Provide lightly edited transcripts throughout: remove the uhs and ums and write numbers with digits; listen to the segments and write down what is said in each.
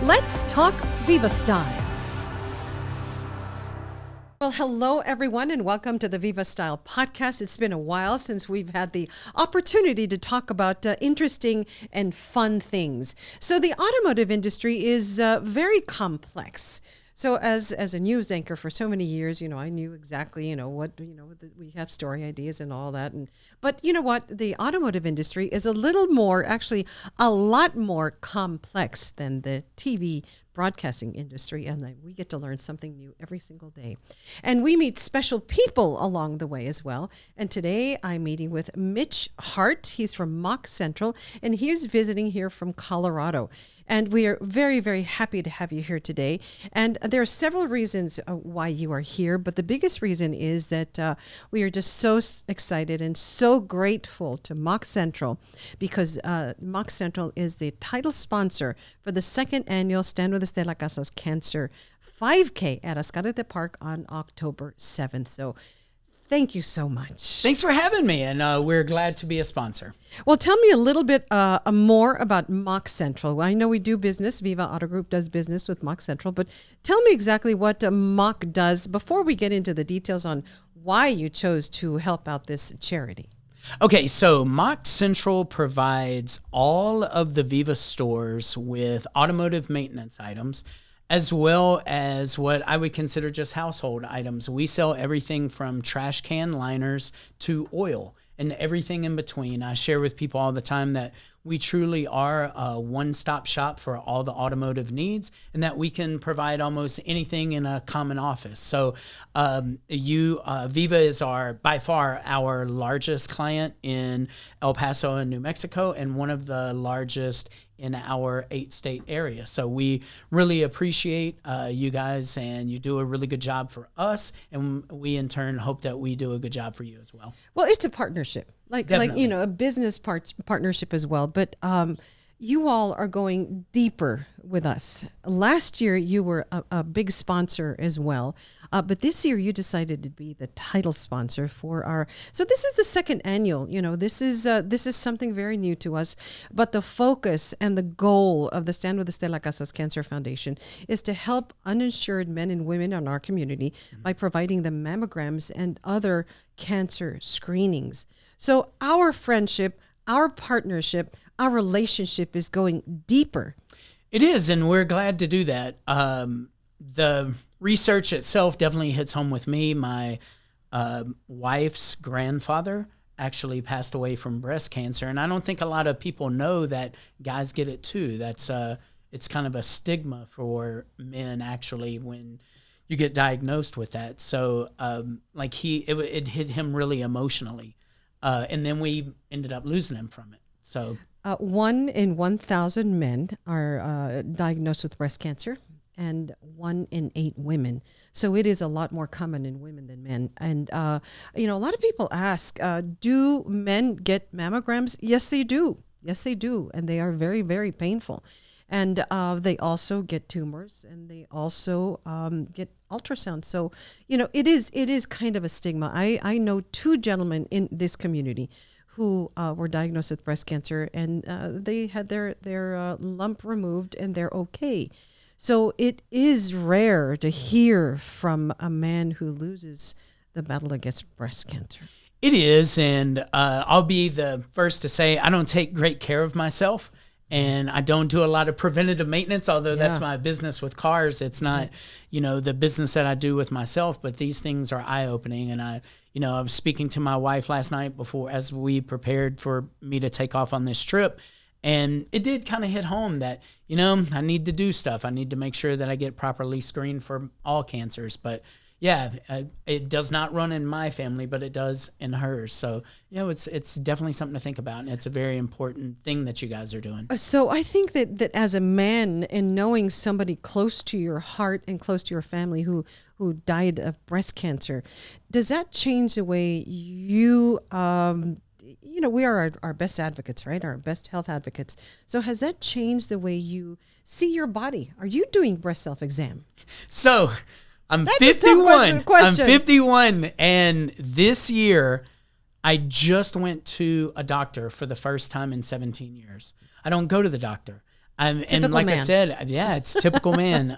Let's talk Vivastyle. Well, hello, everyone, and welcome to the Vivastyle podcast. It's been a while since we've had the opportunity to talk about interesting and fun things. So the automotive industry is very complex. So as a news anchor for so many years, I knew exactly, we have story ideas and all that. But you know what? The automotive industry is a lot more complex than the TV broadcasting industry, and we get to learn something new every single day. And we meet special people along the way as well. And today I'm meeting with Mitch Hardt. He's from MOC Central, and he's visiting here from Colorado. And we are very, very happy to have you here today. And there are several reasons why you are here, but the biggest reason is that we are just so excited and so grateful to MOC Central because MOC Central is the title sponsor for the second annual Stand with Estela Casas Cancer 5K at Ascarete Park on October 7th. So thank you so much. Thanks for having me, and we're glad to be a sponsor. Well, tell me a little bit more about MOC Central. I know we do business. Viva Auto Group does business with MOC Central, but tell me exactly what MOC does before we get into the details on why you chose to help out this charity. Okay, so MOC Central provides all of the Viva stores with automotive maintenance items, as well as what I would consider just household items. We sell everything from trash can liners to oil and everything in between. I share with people all the time that we truly are a one-stop shop for all the automotive needs, and that we can provide almost anything in a common office. So Viva is by far our largest client in El Paso and New Mexico, and one of the largest in our 8-state area. So we really appreciate you guys, and you do a really good job for us, and we in turn hope that we do a good job for you as well. Well, it's a partnership, like a business partnership as well. But you all are going deeper with us. Last year, you were a big sponsor as well. But this year, you decided to be the title sponsor for our. So this is the second annual. This is something very new to us. But the focus and the goal of the Stand with Estela Casas Cancer Foundation is to help uninsured men and women in our community by providing them mammograms and other cancer screenings. So our friendship, our partnership, our relationship is going deeper. It is, and we're glad to do that. The research itself definitely hits home with me. My wife's grandfather actually passed away from breast cancer, and I don't think a lot of people know that guys get it too. It's kind of a stigma for men actually when you get diagnosed with that. So it hit him really emotionally, and then we ended up losing him from it. So 1 in 1,000 men are diagnosed with breast cancer, and 1 in 8 women. So it is a lot more common in women than men. And, a lot of people ask, do men get mammograms? Yes, they do. Yes, they do. And they are very, very painful. And they also get tumors, and they also get ultrasound. So, it is kind of a stigma. I know 2 gentlemen in this community who were diagnosed with breast cancer, and they had their lump removed, and they're okay. So it is rare to hear from a man who loses the battle against breast cancer. It is, and I'll be the first to say I don't take great care of myself, and I don't do a lot of preventative maintenance, although that's my business with cars. It's not, the business that I do with myself, but these things are eye-opening. And I was speaking to my wife last night as we prepared for me to take off on this trip. And it did kind of hit home that, I need to do stuff. I need to make sure that I get properly screened for all cancers. But yeah, it does not run in my family, but it does in hers. So, it's definitely something to think about. And it's a very important thing that you guys are doing. So I think that as a man, and knowing somebody close to your heart and close to your family who died of breast cancer, does that change the way you, we are our best advocates, right? Our best health advocates. So has that changed the way you see your body? Are you doing breast self-exam? So I'm 51. I'm 51, and this year I just went to a doctor for the first time in 17 years. I don't go to the doctor. And like I said, yeah, it's typical man.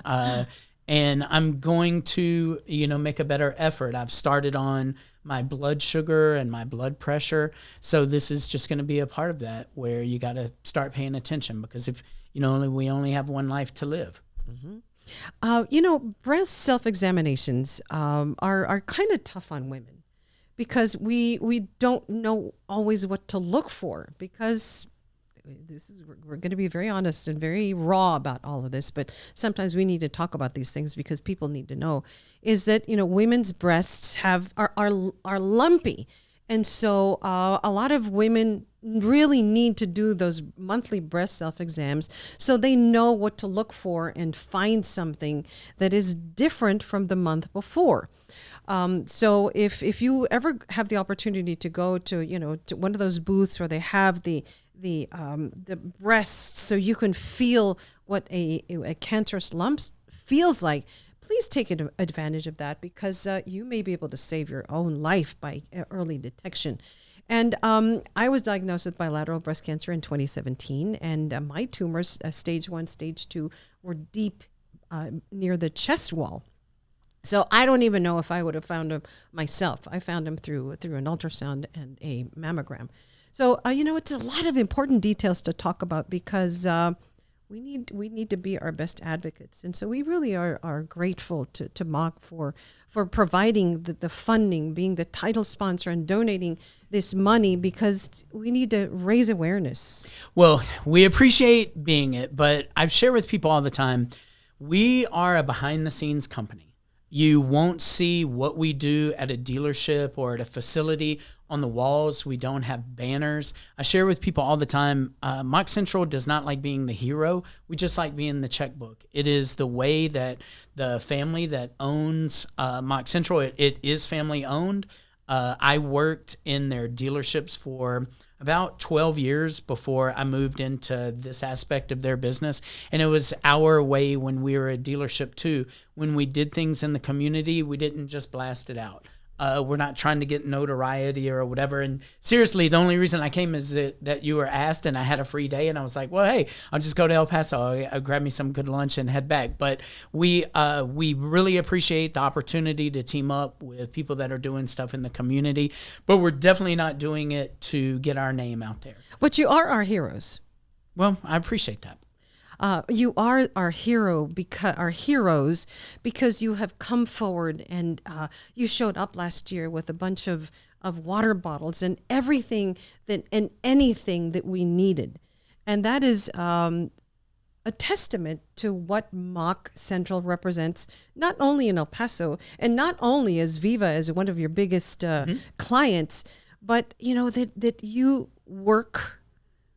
And I'm going to, make a better effort. I've started on my blood sugar and my blood pressure. So this is just going to be a part of that, where you got to start paying attention, because if, we only have one life to live. Mm-hmm. Breast self-examinations are kind of tough on women, because we don't know always what to look for, because we're going to be very honest and very raw about all of this, but sometimes we need to talk about these things because people need to know, is that, women's breasts are lumpy. And so a lot of women really need to do those monthly breast self-exams so they know what to look for and find something that is different from the month before. So if you ever have the opportunity to go to one of those booths where they have the breasts, so you can feel what a cancerous lump feels like, please take advantage of that, because you may be able to save your own life by early detection. And I was diagnosed with bilateral breast cancer in 2017, and my tumors, stage 1, stage 2, were deep near the chest wall. So I don't even know if I would have found them myself. I found them through an ultrasound and a mammogram. So, it's a lot of important details to talk about, because we need to be our best advocates. And so we really are grateful to MOC for providing the funding, being the title sponsor, and donating this money, because we need to raise awareness. Well, we appreciate being it, but I've shared with people all the time, we are a behind-the-scenes company. You won't see what we do at a dealership or at a facility on the walls. We don't have banners. I share with people all the time, MOC Central does not like being the hero. We just like being the checkbook. It is the way that the family that owns MOC Central, it is family owned. I worked in their dealerships for about 12 years before I moved into this aspect of their business. And it was our way when we were a dealership too. When we did things in the community, we didn't just blast it out. We're not trying to get notoriety or whatever. And seriously, the only reason I came is that you were asked, and I had a free day, and I was like, well, hey, I'll just go to El Paso. I'll grab me some good lunch and head back. But we really appreciate the opportunity to team up with people that are doing stuff in the community. But we're definitely not doing it to get our name out there. But you are our heroes. Well, I appreciate that. You are our heroes because you have come forward, and you showed up last year with a bunch of water bottles and everything and anything that we needed. And that is a testament to what MOC Central represents, not only in El Paso, and not only as Viva as one of your biggest clients, but that you work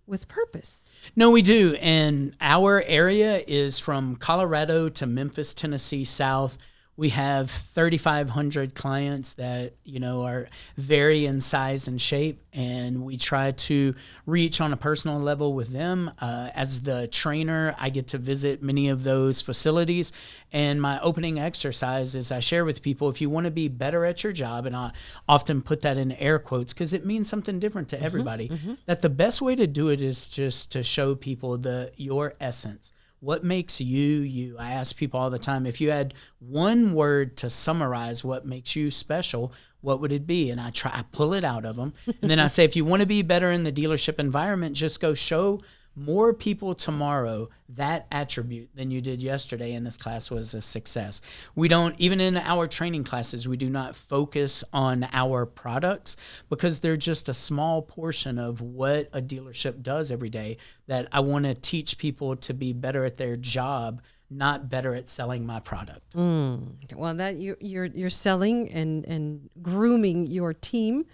with purpose. No, we do. And our area is from Colorado to Memphis, Tennessee, south. We have 3,500 clients that, are vary in size and shape, and we try to reach on a personal level with them. As the trainer, I get to visit many of those facilities, and my opening exercise is I share with people, if you want to be better at your job, and I often put that in air quotes because it means something different to everybody, that the best way to do it is just to show people your essence. What makes you, you? I ask people all the time, if you had one word to summarize what makes you special, what would it be? And I pull it out of them. And then I say, if you want to be better in the dealership environment, just go show more people tomorrow that attribute than you did yesterday, and this class was a success. We don't, even in our training classes, we do not focus on our products because they're just a small portion of what a dealership does every day, that I want to teach people to be better at their job, not better at selling my product. Well, that you're selling and grooming your team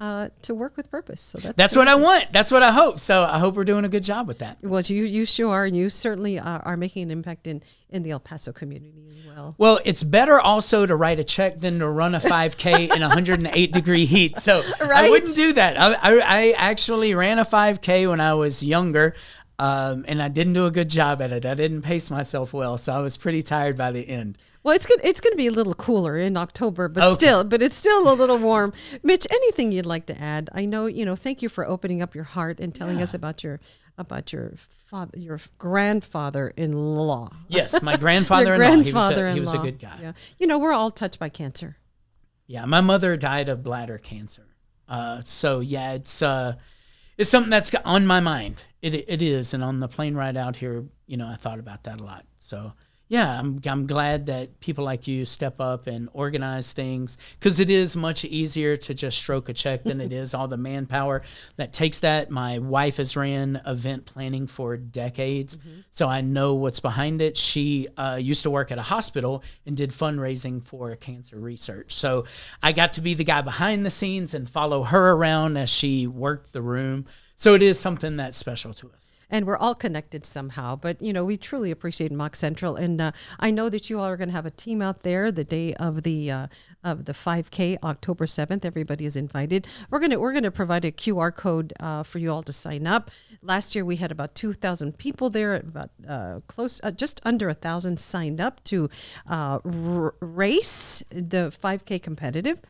to work with purpose. So that's what I want. That's what I hope. So I hope we're doing a good job with that. Well, you sure are. And you certainly are making an impact in the El Paso community as well. Well, it's better also to write a check than to run a 5K in 108-degree heat. So right? I wouldn't do that. I actually ran a 5K when I was younger, and I didn't do a good job at it. I didn't pace myself well, so I was pretty tired by the end. Well, it's going to be a little cooler in October, but it's still a little warm. Mitch, anything you'd like to add? I know, thank you for opening up your heart and telling us about your about your grandfather-in-law. Yes, my grandfather-in-law. Grandfather-in-law. He was a good guy. Yeah. You know, we're all touched by cancer. Yeah, my mother died of bladder cancer. So yeah, it's something that's on my mind. It is, and on the plane ride out here, I thought about that a lot. So yeah, I'm glad that people like you step up and organize things, because it is much easier to just stroke a check than it is all the manpower that takes that. My wife has ran event planning for decades, so I know what's behind it. She used to work at a hospital and did fundraising for cancer research. So I got to be the guy behind the scenes and follow her around as she worked the room. So it is something that's special to us. And we're all connected somehow, but we truly appreciate MOC Central, and I know that you all are going to have a team out there the day of the 5K, October 7th. Everybody is invited. We're gonna provide a QR code for you all to sign up. Last year we had about 2,000 people there. About just under 1,000 signed up to race the 5K competitive,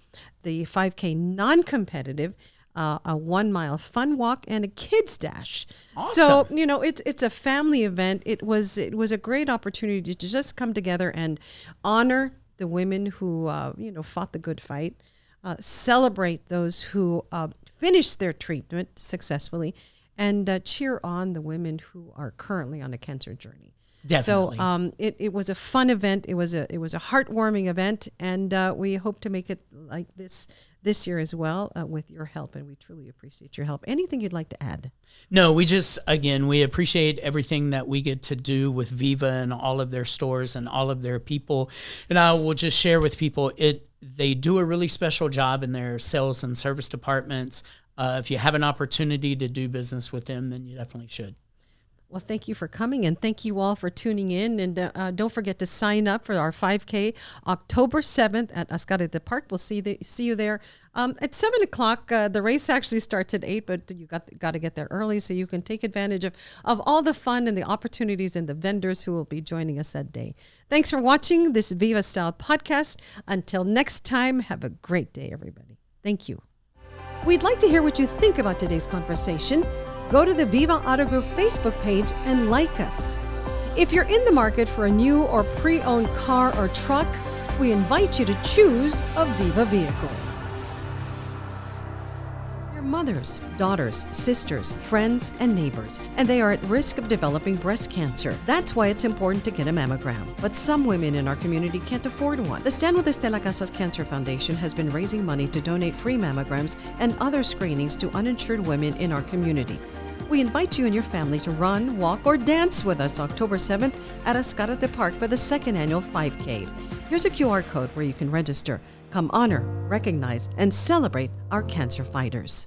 the 5K non-competitive, a 1 mile fun walk, and a kids dash. Awesome. So it's a family event. It was a great opportunity to just come together and honor the women who fought the good fight, celebrate those who finished their treatment successfully, and cheer on the women who are currently on a cancer journey. Definitely. So it was a fun event. It was a heartwarming event, and we hope to make it like this year as well, with your help, and we truly appreciate your help. Anything you'd like to add? No, we appreciate everything that we get to do with Viva and all of their stores and all of their people. And I will just share with people, they do a really special job in their sales and service departments. If you have an opportunity to do business with them, then you definitely should. Well, thank you for coming, and thank you all for tuning in. And don't forget to sign up for our 5K, October 7th at Ascarete Park. We'll see you there at 7 o'clock. The race actually starts at 8, but you got to get there early so you can take advantage of all the fun and the opportunities and the vendors who will be joining us that day. Thanks for watching this Vivastyle podcast. Until next time, have a great day, everybody. Thank you. We'd like to hear what you think about today's conversation. Go to the Viva Auto Group Facebook page and like us. If you're in the market for a new or pre-owned car or truck, we invite you to choose a Viva vehicle. They're mothers, daughters, sisters, friends, and neighbors, and they are at risk of developing breast cancer. That's why it's important to get a mammogram. But some women in our community can't afford one. The Stand with Estela Casas Cancer Foundation has been raising money to donate free mammograms and other screenings to uninsured women in our community. We invite you and your family to run, walk, or dance with us October 7th at Ascarete Park for the second annual 5K. Here's a QR code where you can register. Come honor, recognize, and celebrate our cancer fighters.